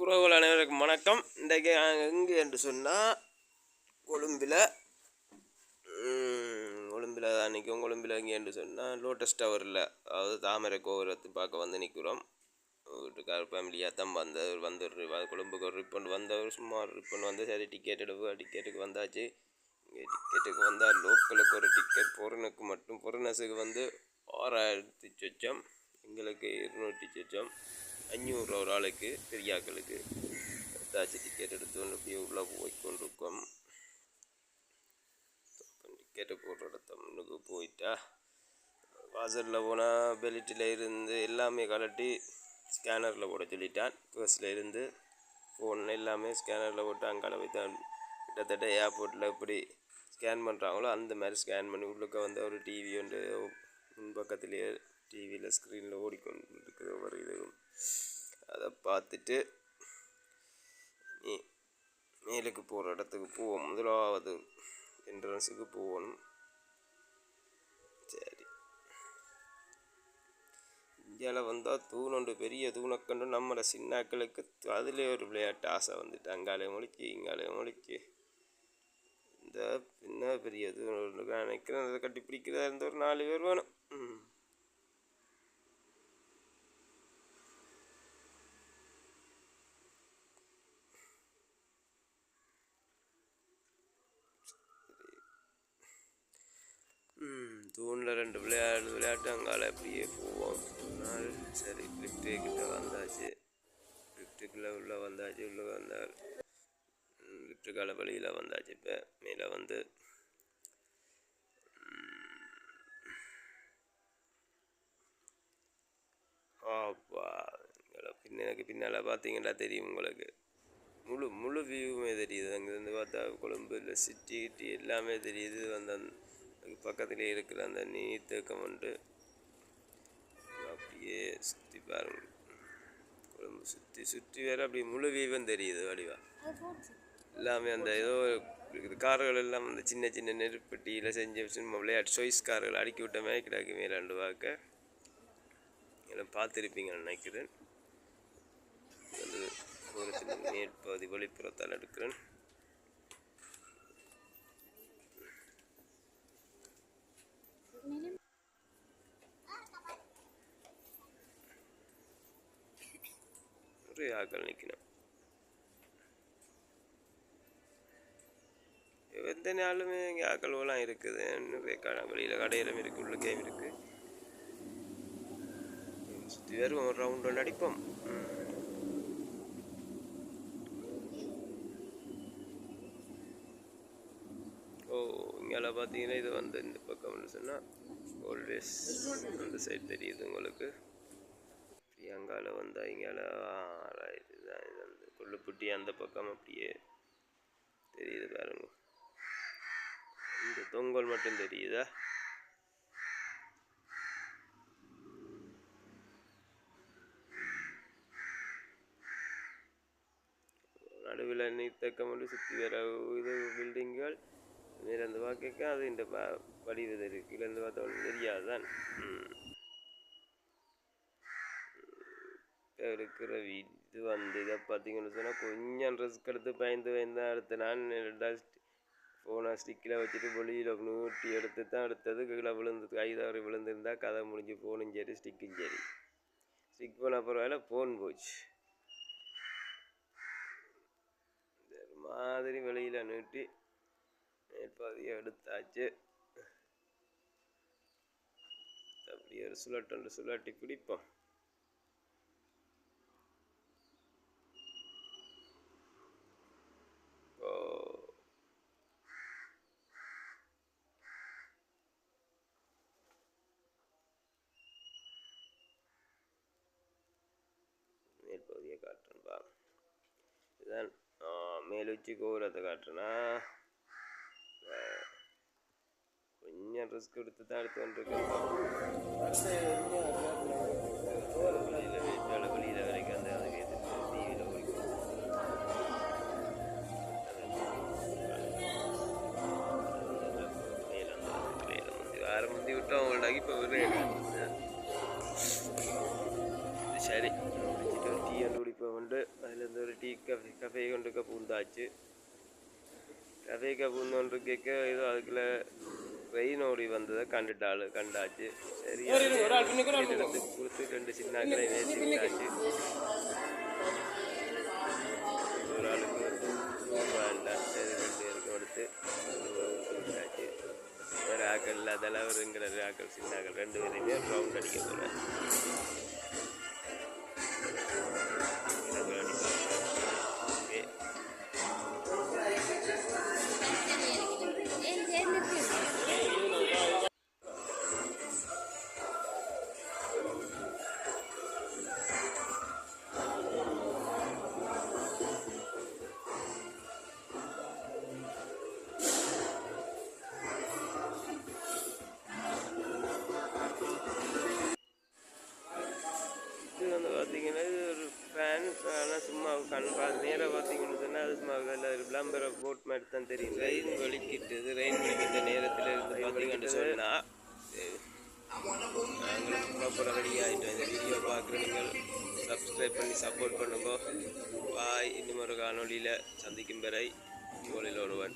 உறவுகள் அனைவருக்கும் வணக்கம். இன்றைக்கு எங்கே என்று சொன்னால் கொழும்பில் தான் நிற்கும். கொழும்பில் எங்கே என்று சொன்னால் லோட்டஸ் டவரில், அதாவது தாமரை கோபுரத்தை பார்க்க வந்து நிற்கிறோம். வீட்டுக்கார ஃபேமிலியாக தான் வந்து கொழும்புக்கு ஒரு ரிப்பன் வந்தவர், சும்மா ஒரு ரிப்பன் வந்து சரி டிக்கெட்டுக்கு வந்தாச்சு. இங்கே டிக்கெட்டுக்கு வந்தால் லோக்கலுக்கு ஒரு டிக்கெட், பொருனுக்கு மட்டும் பொருனஸுக்கு வந்து 6000 சொச்சம், எங்களுக்கு 200 சொச்சம், 500 ஒரு ஆளுக்கு பெரியாக்களுக்கு ஏதாச்சும் டிக்கெட் எடுத்து கொண்டு போய் உள்ளே போய்கொண்டிருக்கோம். டிக்கெட்டை போடுற இடத்த முன்னுக்கு போயிட்டா வாசலில் போனால் பெல்ட்டில் இருந்து எல்லாமே கலட்டி ஸ்கேனரில் போட சொல்லிட்டான். பர்ஸில் இருந்து ஃபோன் எல்லாமே ஸ்கேனரில் போட்டு அங்கால போய் தான் கிட்டத்தட்ட ஏர்போர்ட்டில் எப்படி ஸ்கேன் பண்ணுறாங்களோ அந்த மாதிரி ஸ்கேன் பண்ணி உள்ளுக்க வந்து ஒரு டிவி வந்து முன்பக்கத்துலேயே டிவியில் ஸ்க்ரீனில் ஓடிக்கொண்டு இருக்கிற ஒரு இதுவும் அதை பார்த்துட்டு மேலுக்கு போகிற இடத்துக்கு போவோம். முதலாவது என்ட்ரன்ஸுக்கு போகணும். சரி, இந்தியாவில் வந்தால் தூணொண்டு பெரிய தூணக்கண்டு நம்மளை சின்னாக்களுக்கு அதிலே ஒரு விளையாட்டு ஆசை வந்துட்டு அங்காலே மொழிக்கு இங்காலே மொழிக்கு இந்த பின்ன பெரிய தூண் நினைக்கிறேன். அதை கட்டி பிடிக்கிறதா இருந்த ஒரு 4 பேர் வேணும். தூணில் 2 விளையாட்டு அங்கால அப்படியே போவோம். சரி, லிஃப்ட்டு கிட்ட வந்தாச்சு. லிஃப்ட்டுக்குள்ளே உள்ளே வந்தாச்சு. உள்ளே வந்தால் லிஃப்ட்டுக்கால வழியில் வந்தாச்சு. இப்போ மேலே வந்து எனக்கு பின்னால் பார்த்தீங்கன்னா தெரியும் உங்களுக்கு முழு வியூவுமே தெரியுது. அங்கேருந்து பார்த்தா கொழும்புல சிட்டி கிட்டி எல்லாமே தெரியுது. அந்த பக்கத்துலேயே இருக்கிற அந்த நீர்த்தேக்கம் வந்து அப்படியே சுற்றி பாருங்க. கொழும்பு சுற்றி வேறு அப்படி முழு வியூவும் தெரியுது. வடிவா எல்லாமே அந்த ஏதோ கார்கள் எல்லாம் அந்த சின்ன சின்ன நெருப்பட்டியில் செஞ்சு சும்மா விளையாட்டு சொய்ஸ் கார்கள் அடுக்கி விட்ட மாதிரி கிடக்கு. மேலாண்டு பார்க்க எல்லாம் பார்த்துருப்பீங்கன்னு நினைக்கிறேன். வந்து தூரத்தில் மேற்பகுதி வெளிப்புறத்தால் எடுக்கிறேன். நிறைய ஆக்கள் நிற்கணும். எந்த நாளுமே இங்கே ஆக்கள்லாம் இருக்குது. நிறைய வெளியில் கடையிலும் இருக்குது, உள்ளுக்கையும் இருக்குது. சுற்றி வேறு ஒரு ரவுண்ட் ஒன்று அடிப்போம். இங்கே பார்த்தீங்கன்னா இது வந்து இந்த பக்கம்னு சொன்னால் ஆல்வேஸ் அந்த சைடு தெரியுது உங்களுக்கு. அங்கால வந்தால் இங்கால இதுதான் இது அந்த கொள்ளுப்பட்டி அந்த பக்கம் அப்படியே தெரியுது பாருங்க. இந்த தொங்கல் மட்டும் தெரியுதா? நடுவில் நீர்த்தக்கம் வந்து சுற்றி வேற இது பில்டிங்கள் மேலே இருந்து பார்க்க அது இந்த வடிவது இருக்குது. கீழேருந்து பார்த்தா ஒன்று தெரியாதுதான். இருக்கிற இது வந்து இதை பார்த்தீங்கன்னு சொன்னால் கொஞ்சம் ரிஸ்க் எடுத்து பயந்து அடுத்து நான் ஃபோனை ஸ்டிக்கில் வச்சுட்டு வெளியில் நூட்டி எடுத்து தான் அடுத்தது கீழே கை தவறி விழுந்துருந்தா கதை முடிஞ்சு ஃபோனும் சரி ஸ்டிக்கும் சரி. ஸ்டிக் பண்ண பரவாயில்ல, ஃபோன் போச்சு. இந்த மாதிரி வெளியில் நீட்டி மேற்பகுதியை எடுத்தாச்சு. அப்படியே ஒரு சுழட்டி பிடிப்போம். மேற்பகுதியை காட்டுறேன்பா. இதுதான் மேலுச்சி கோபுரத்தை காட்டுறேன்னா கொஞ்சம் ரிஸ்க் எடுத்து தான் எடுத்து வந்துருக்கேன். வெளியில் வரைக்கும் அந்த அதுக்கு டிவியில் ஓடிக்கும். வேறு முந்தி விட்டோம் அவங்கள்டாக்கி இப்போ சரி டீ கண்டுபிடிப்போம் வந்து அதுலேருந்து ஒரு டீ கஃபே கொண்டுக்க பூந்தாச்சு. கஃபேக்க பூந்தோன்று கேட்க ஏதோ அதுக்குள்ள ரெயின் ஓடி வந்ததை கண்டாச்சு. சரி கொடுத்து 2 சின்னாக்களை வேசி விட்டாச்சு. ஒரு ஆளுக்கு வேண்டாம், சரி 2 பேருக்கும் எடுத்து விட்டாச்சு. வேறு ஆக்கள் அதெல்லாம் ஒருங்கிற ஆக்கள் சின்னாக்கள் 2 பேரையுமே ரவுண்ட் அடிக்க போகிறேன். பார்த்தீங்கன்னா இது ஒரு ஃபேன். ஆனால் சும்மா நேராக பார்த்தீங்கன்னு சொன்னால் அது சும்மா ஒரு விளம்பர போட் மாதிரி தான் தெரியும். ரெயின் வலிக்கிட்டது. ரெயின் வலிக்கிட்ட நேரத்தில் இருந்து பார்த்தீங்கன்னு சொன்னால் நாங்களும் ப்ராப்பராக ரெடி ஆகிட்டோம். இந்த வீடியோ பார்க்குற நீங்கள் சப்ஸ்கிரைப் பண்ணி சப்போர்ட் பண்ணுங்க. பாய். இன்னும் ஒரு காணொலியில் சந்திக்கும் வரை உங்களில் ஒருவன்.